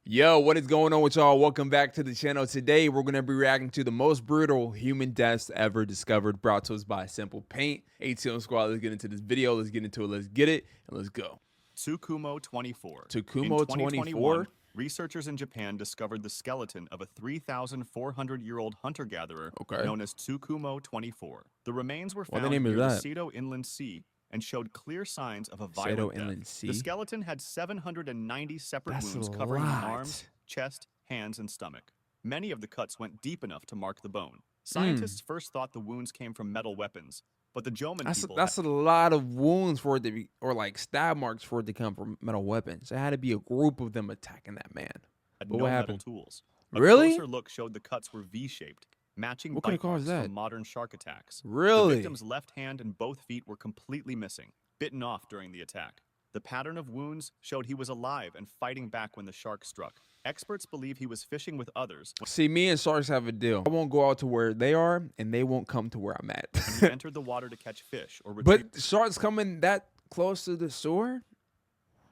Yo, what is going on with y'all? Welcome back to the channel. Today, we're going to be reacting to the most brutal human deaths ever discovered, brought to us by Simple Paint. ATM Squad, let's get into this video. Let's get into it. Let's get it, and let's go. Tsukumo 24. In Tsukumo 2021, 24? researchers in Japan discovered the skeleton of a 3,400-year-old hunter-gatherer known as Tsukumo 24. The remains were found name is near the that? Seto Inland Sea and showed clear signs of a Seto violent Inland death. Sea? The skeleton had 790 separate That's wounds a covering the lot. arms, chest, hands, and stomach. Many of the cuts went deep enough to mark the bone. Scientists first thought the wounds came from metal weapons, but the Jomon people That's a lot of wounds for it to be, or like stab marks for it to come from metal weapons. There had to be a group of them attacking that man. had But no what metal happened? tools. Really? A closer look showed the cuts were V-shaped, matching What could've bite marks caused that? from modern shark attacks. Really? The victim's left hand and both feet were completely missing, bitten off during the attack. The pattern of wounds showed he was alive and fighting back when the shark struck. Experts believe he was fishing with others See, me and sharks have a deal. I won't go out to where they are, and they won't come to where I'm at. when he entered the water to catch fish or retrieve But sharks coming that close to the shore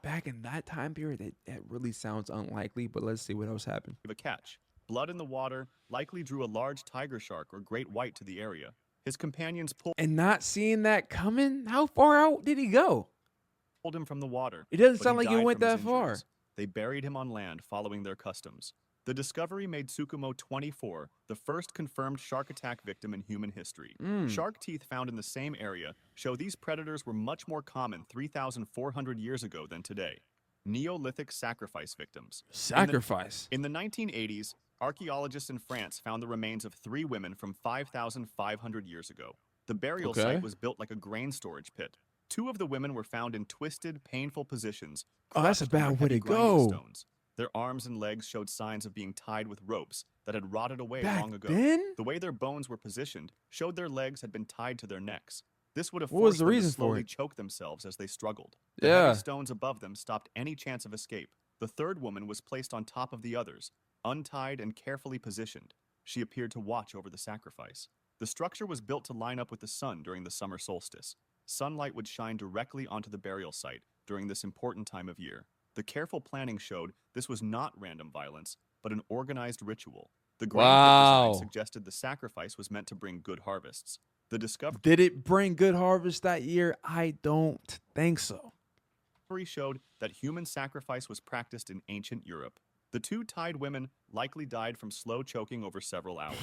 back in that time period, that really sounds unlikely. But let's see what else happened. a catch. Blood in the water likely drew a large tiger shark or great white to the area. His companions pulled And not seeing that coming, how far out did he go? him from the water. It doesn't but sound like he died went from his that far. injuries. They buried him on land following their customs. The discovery made Tsukumo 24 the first confirmed shark attack victim in human history. Shark teeth found in the same area show these predators were much more common 3,400 years ago than today. Neolithic sacrifice victims. Sacrifice. In the 1980s, archaeologists in France found the remains of 3 women from 5,500 years ago. The burial site was built like a grain storage pit. 2 of the women were found in twisted, painful positions. Oh, that's a crushed under bad way to heavy grinding go. stones. Their arms and legs showed signs of being tied with ropes that had rotted away Back long ago. then? The way their bones were positioned showed their legs had been tied to their necks. This would have What was forced the them to reason for slowly it? choke themselves as they struggled. The Yeah. heavy stones above them stopped any chance of escape. The third woman was placed on top of the others, untied and carefully positioned. She appeared to watch over the sacrifice. The structure was built to line up with the sun during the summer solstice. Sunlight would shine directly onto the burial site during this important time of year. The careful planning showed this was not random violence, but an organized ritual. The grave design suggested the sacrifice was meant to bring good harvests. The discovery Did it bring good harvest that year? I don't think so. showed that human sacrifice was practiced in ancient Europe. The 2 tied women likely died from slow choking over several hours.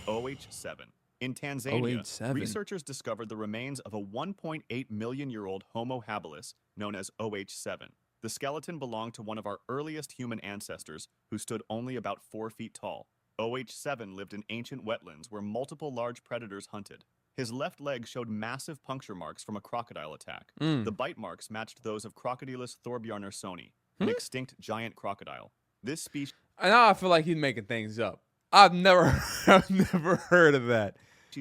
OH7. In Tanzania, OH7. researchers discovered the remains of a 1.8 million-year-old Homo habilis known as OH7. The skeleton belonged to one of our earliest human ancestors who stood only about 4 feet tall. OH7 lived in ancient wetlands where multiple large predators hunted. His left leg showed massive puncture marks from a crocodile attack. The bite marks matched those of Crocodylus thorbjarnarsoni, an extinct giant crocodile. This species Now I feel like he's making things up. I've never heard of that.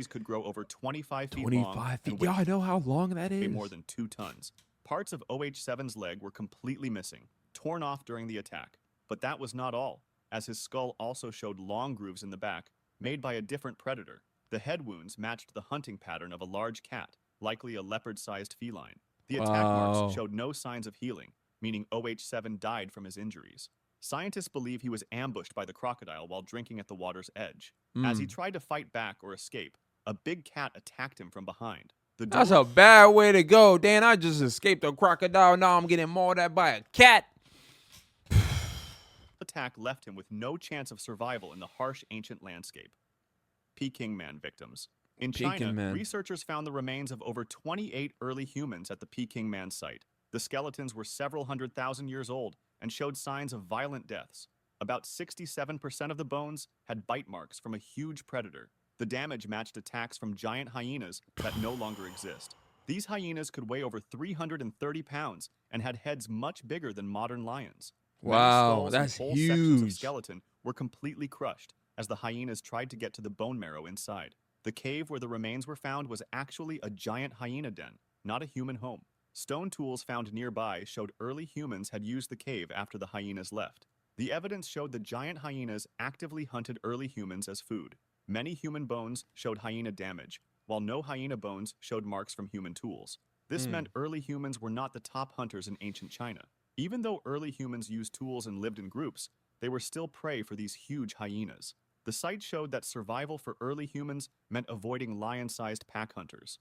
could grow over 25 feet long 25 feet. and weigh Y'all know how long that is? more than 2 tons. Parts of OH7's leg were completely missing, torn off during the attack. But that was not all, as his skull also showed long grooves in the back, made by a different predator. The head wounds matched the hunting pattern of a large cat, likely a leopard-sized feline. The attack marks showed no signs of healing, meaning OH7 died from his injuries. Scientists believe he was ambushed by the crocodile while drinking at the water's edge. As he tried to fight back or escape, a big cat attacked him from behind. That's a bad way to go. Dan, I just escaped a crocodile. Now I'm getting mauled at by a cat. Attack left him with no chance of survival in the harsh ancient landscape. Peking Man victims. In China, researchers found the remains of over 28 early humans at the Peking Man site. The skeletons were several 100,000 years old and showed signs of violent deaths. About 67% of the bones had bite marks from a huge predator. The damage matched attacks from giant hyenas that no longer exist. These hyenas could weigh over 330 pounds and had heads much bigger than modern lions. Wow, Many skulls that's and whole sections of huge. skeleton were completely crushed as the hyenas tried to get to the bone marrow inside. The cave where the remains were found was actually a giant hyena den, not a human home. Stone tools found nearby showed early humans had used the cave after the hyenas left. The evidence showed the giant hyenas actively hunted early humans as food. Many human bones showed hyena damage, while no hyena bones showed marks from human tools. This meant early humans were not the top hunters in ancient China. Even though early humans used tools and lived in groups, they were still prey for these huge hyenas. The site showed that survival for early humans meant avoiding lion-sized pack hunters.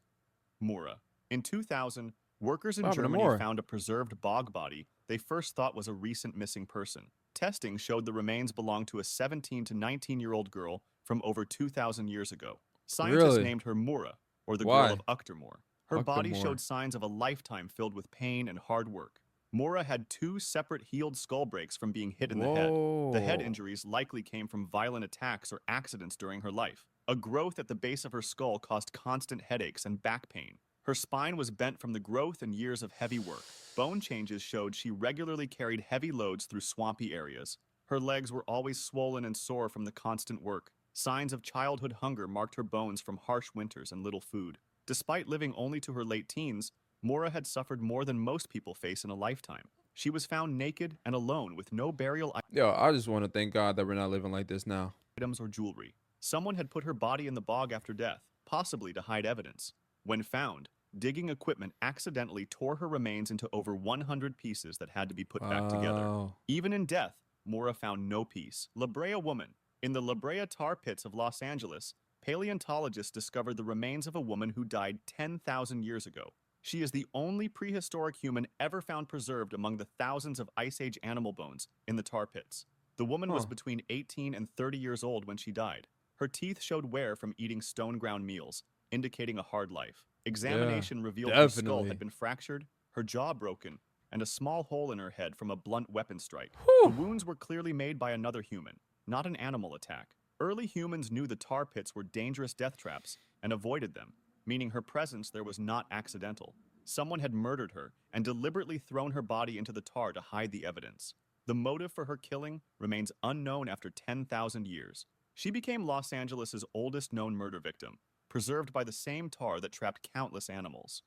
Mura. In 2000, workers in Germany found a preserved bog body they first thought was a recent missing person. Testing showed the remains belonged to a 17 to 19-year-old girl from over 2,000 years ago. Scientists named her Mura, or the girl of Uchtermoor. Her body showed signs of a lifetime filled with pain and hard work. Mura had 2 separate healed skull breaks from being hit in the head. The head injuries likely came from violent attacks or accidents during her life. A growth at the base of her skull caused constant headaches and back pain. Her spine was bent from the growth and years of heavy work. Bone changes showed she regularly carried heavy loads through swampy areas. Her legs were always swollen and sore from the constant work. Signs of childhood hunger marked her bones from harsh winters and little food. Despite living only to her late teens, Mura had suffered more than most people face in a lifetime. She was found naked and alone with no burial I just want to thank God that we're not living like this now. Items or jewelry. Someone had put her body in the bog after death, possibly to hide evidence. When found, digging equipment accidentally tore her remains into over 100 pieces that had to be put back together. Even in death, Mura found no peace. La Brea woman. In the La Brea tar pits of Los Angeles, paleontologists discovered the remains of a woman who died 10,000 years ago. She is the only prehistoric human ever found preserved among the thousands of Ice Age animal bones in the tar pits. The woman was between 18 and 30 years old when she died. Her teeth showed wear from eating stone-ground meals, indicating a hard life. Examination revealed her skull had been fractured, her jaw broken, and a small hole in her head from a blunt weapon strike. The wounds were clearly made by another human, not an animal attack. Early humans knew the tar pits were dangerous death traps and avoided them, meaning her presence there was not accidental. Someone had murdered her and deliberately thrown her body into the tar to hide the evidence. The motive for her killing remains unknown after 10,000 years. She became Los Angeles' oldest known murder victim, preserved by the same tar that trapped countless animals.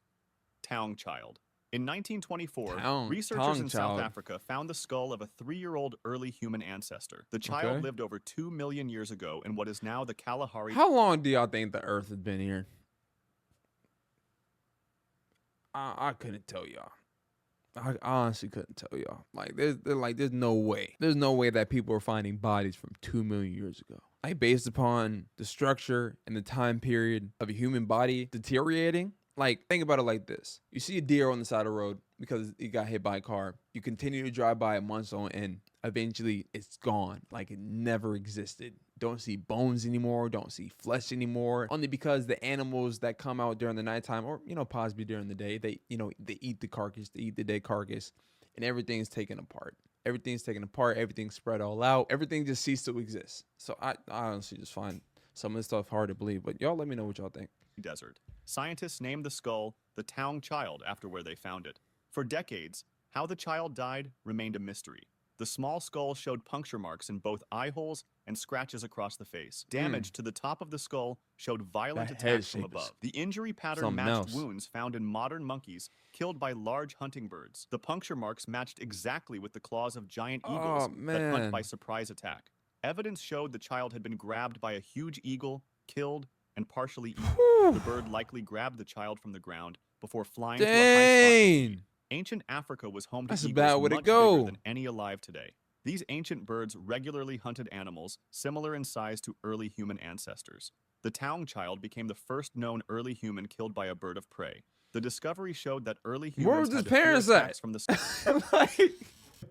Taung Child. In 1924, researchers in South Africa found the skull of a 3-year-old early human ancestor. The child lived over 2 million years ago in what is now the Kalahari. How long do y'all think the Earth has been here? I couldn't tell y'all. I honestly couldn't tell y'all. Like, there's no way. There's no way that people are finding bodies from 2 million years ago. Like, based upon the structure and the time period of a human body deteriorating. Like, think about it like this. You see a deer on the side of the road because it got hit by a car. You continue to drive by it months on end. Eventually, it's gone. Like, it never existed. Don't see bones anymore. Don't see flesh anymore. Only because the animals that come out during the nighttime or, possibly during the day, they eat the carcass. They eat the dead carcass. And everything's taken apart. Everything's taken apart. Everything's spread all out. Everything just ceased to exist. So I honestly just find some of this stuff hard to believe. But y'all let me know what y'all think. Desert. Scientists named the skull the Taung Child after where they found it. For decades, how the child died remained a mystery. The small skull showed puncture marks in both eye holes and scratches across the face. Damage to the top of the skull showed violent attacks from above. The injury pattern matched wounds found in modern monkeys killed by large hunting birds. The puncture marks matched exactly with the claws of giant eagles that hunt by surprise attack. Evidence showed the child had been grabbed by a huge eagle, killed, and partially eaten. The bird likely grabbed the child from the ground before flying to a high spot. Ancient Africa was home to eagles much bigger than any alive today. These ancient birds regularly hunted animals similar in size to early human ancestors. The Taung Child became the first known early human killed by a bird of prey. The discovery showed that early humans Where was his parents at? From the Like,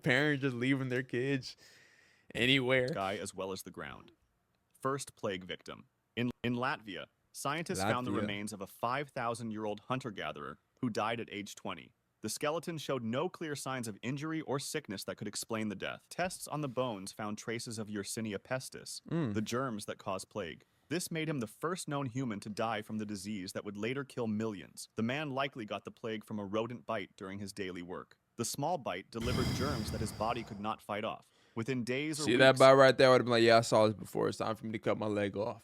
parents just leaving their kids anywhere. Sky as well as the ground. First plague victim. In Latvia, scientists found the remains of a 5,000-year-old hunter-gatherer who died at age 20. The skeleton showed no clear signs of injury or sickness that could explain the death. Tests on the bones found traces of Yersinia pestis, the germs that cause plague. This made him the first known human to die from the disease that would later kill millions. The man likely got the plague from a rodent bite during his daily work. The small bite delivered germs that his body could not fight off. Within days or weeks... See that bite right there? I would have been like, yeah, I saw this before. It's time for me to cut my leg off.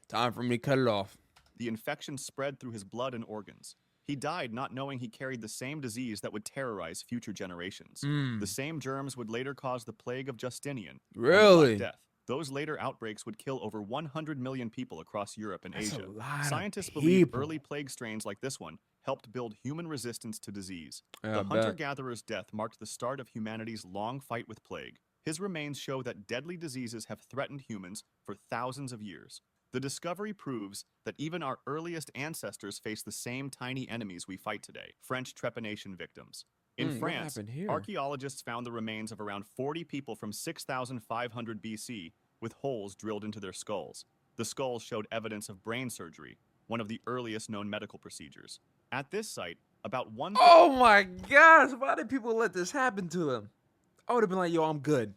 Time for me to cut it off. The infection spread through his blood and organs. He died not knowing he carried the same disease that would terrorize future generations. The same germs would later cause the plague of Justinian. Really? And death. Those later outbreaks would kill over 100 million people across Europe and Asia. Scientists believe early plague strains like this one helped build human resistance to disease. The hunter-gatherer's death marked the start of humanity's long fight with plague. His remains show that deadly diseases have threatened humans for thousands of years. The discovery proves that even our earliest ancestors faced the same tiny enemies we fight today, French trepanation victims. In France, archaeologists found the remains of around 40 people from 6,500 BC with holes drilled into their skulls. The skulls showed evidence of brain surgery, one of the earliest known medical procedures. At this site, about one... Oh my gosh, why did people let this happen to them? I would have been like, yo, I'm good.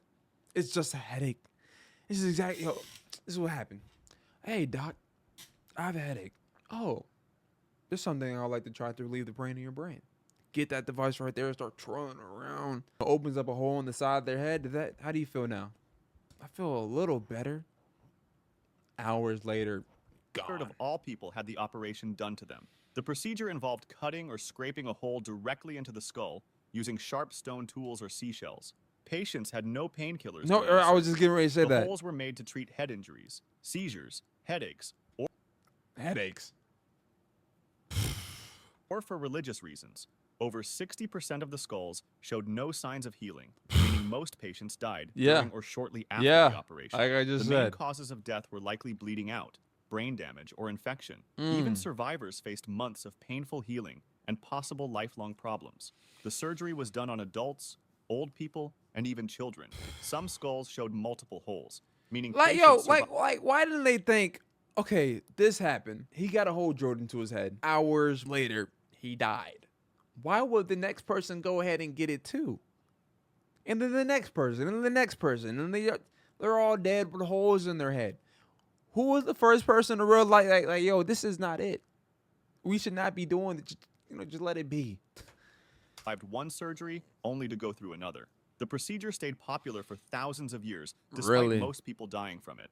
It's just a headache. This is exactly, yo, this is what happened. Hey, doc, I have a headache. Oh, there's something I'd like to try to relieve the pain in your brain. Get that device right there and start trolling around. It opens up a hole in the side of their head. How do you feel now? I feel a little better. Hours later, gone. A third of all people had the operation done to them. The procedure involved cutting or scraping a hole directly into the skull using sharp stone tools or seashells. Patients had no painkillers. No, I was just getting ready to say that. The holes were made to treat head injuries, seizures, headaches, or for religious reasons. Over 60% of the skulls showed no signs of healing, meaning most patients died during or shortly after the operation. Like I just said. The main causes of death were likely bleeding out, brain damage, or infection. Even survivors faced months of painful healing and possible lifelong problems. The surgery was done on adults, old people, and even children. Some skulls showed multiple holes, meaning why didn't they think, okay, this happened. He got a hole drilled into his head. Hours later, he died. Why would the next person go ahead and get it too? And then the next person, and the next person, and they're all dead with holes in their head. Who was the first person to realize, like, yo, this is not it. We should not be doing it. Just let it be. Survived one surgery only to go through another. The procedure stayed popular for thousands of years, despite most people dying from it.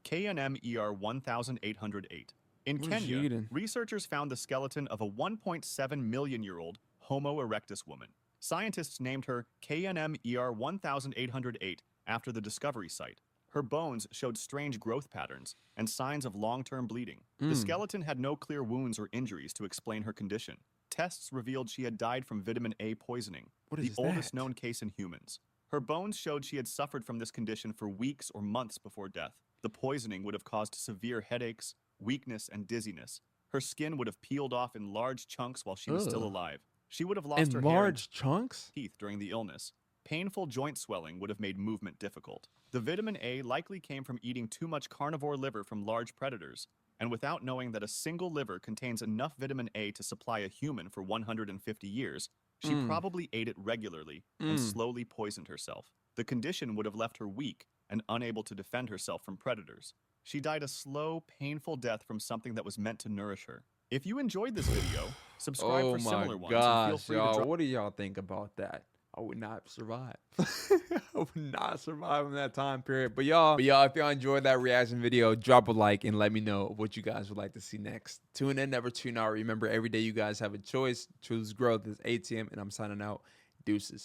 KNM-ER 1808. In Kenya, researchers found the skeleton of a 1.7 million-year-old Homo erectus woman. Scientists named her KNM-ER 1808 after the discovery site. Her bones showed strange growth patterns and signs of long-term bleeding. The skeleton had no clear wounds or injuries to explain her condition. Tests revealed she had died from vitamin A poisoning, the oldest known case in humans. Her bones showed she had suffered from this condition for weeks or months before death. The poisoning would have caused severe headaches, weakness, and dizziness. Her skin would have peeled off in large chunks while she was still alive. She would have lost her hair and teeth during the illness. Painful joint swelling would have made movement difficult. The vitamin A likely came from eating too much carnivore liver from large predators, and without knowing that a single liver contains enough vitamin A to supply a human for 150 years, she probably ate it regularly and slowly poisoned herself. The condition would have left her weak and unable to defend herself from predators. She died a slow, painful death from something that was meant to nourish her. If you enjoyed this video, subscribe for similar ones. And feel free to drop. What do y'all think about that? I would not survive. I would not survive in that time period. But y'all, if y'all enjoyed that reaction video, drop a like and let me know what you guys would like to see next. Tune in, never tune out. Remember, every day you guys have a choice. Choose growth. This is ATM, and I'm signing out. Deuces.